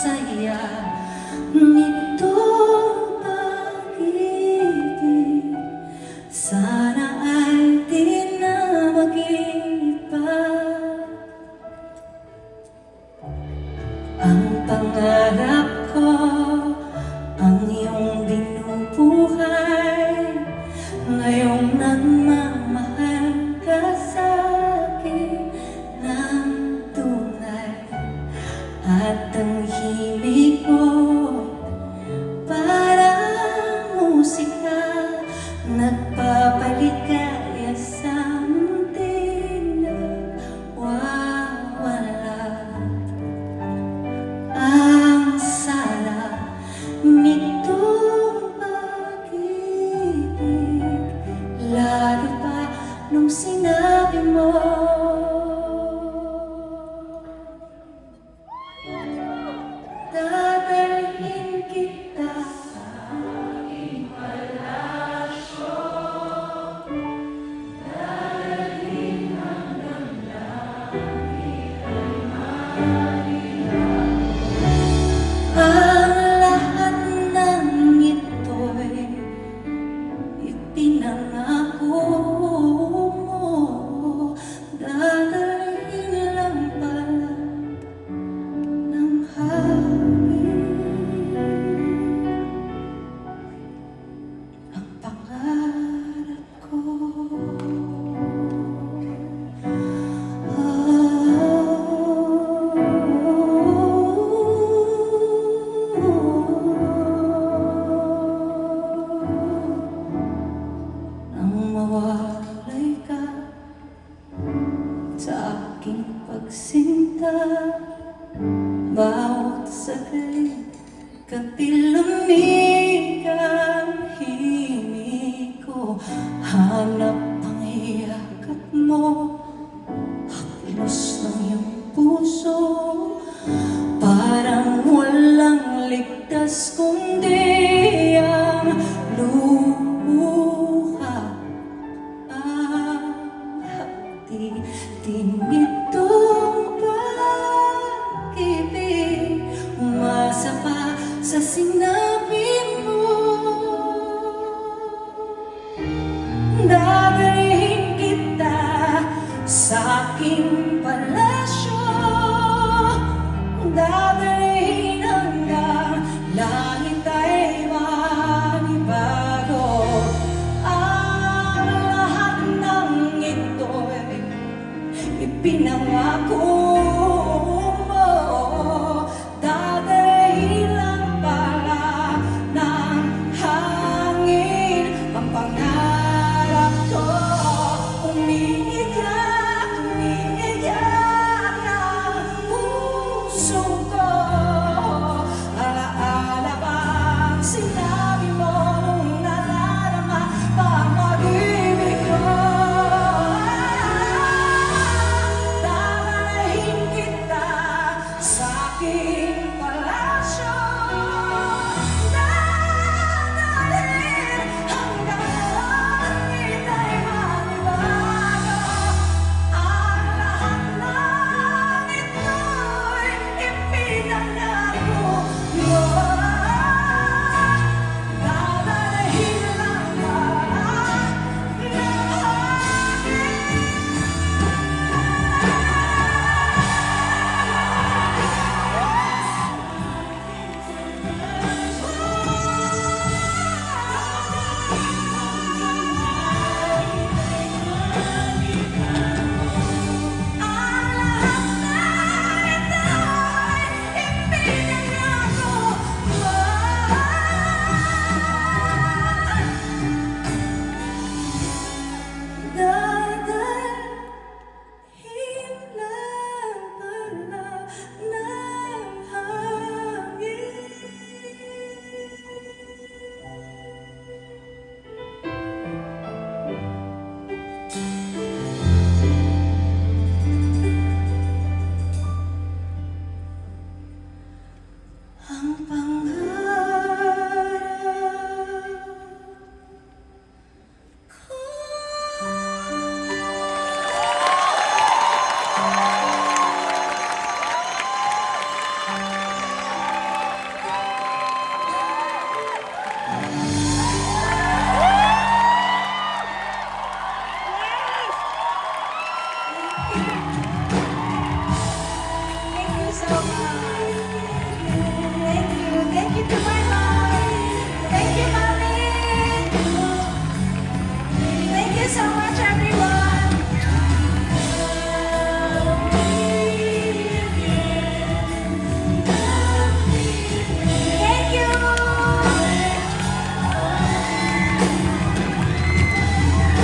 saya nitong pag-ibig. Sana ay di na mag-iba. Ang pangarap ko, ang iyong binubuhay. Ngayong nagmamahal ka sa'kin ng tunay. At ang himig mo parang musika, nagpapaligaya sa munting nawawala. Ang sarap nitong pag-ibig, lalo pa nung sinabi mo dadalhin kita sa aking palasyo, dadalhin hanggang langit ay malinaw. Ang lahat ng ito'y ipinangako mo, dadalhin lang pala ng hangin. Ang pangarap ko, nang mawalay ka sa aking pagsinta. Bawat saglit katilamig ang himig ko, hanap ang yakap mo, haplos ng iyong puso. Parang walang ligtas kundi ang luha. Hati-hati nitong pag-ibig, umasa pa sa sinabi mo. Dadalhin kita sa aking palasyo, dadalhin hanggang langit ay manibago. Ang lahat ng ito'y ipinangako mo, dadalhin lang pala ng hangin. Ang pangarap ko, umiiyak, umiiyak ang puso ko. Alaala bang sinabi mo nung nadarama pa ang pag-ibig ko? Dadalhin kita sa aking palasyo, dadalhin hanggang langit ay manibago. Ang lahat ng ito'y ipinangako mo, dadalhin lang pala ng hangin. Ang pangarap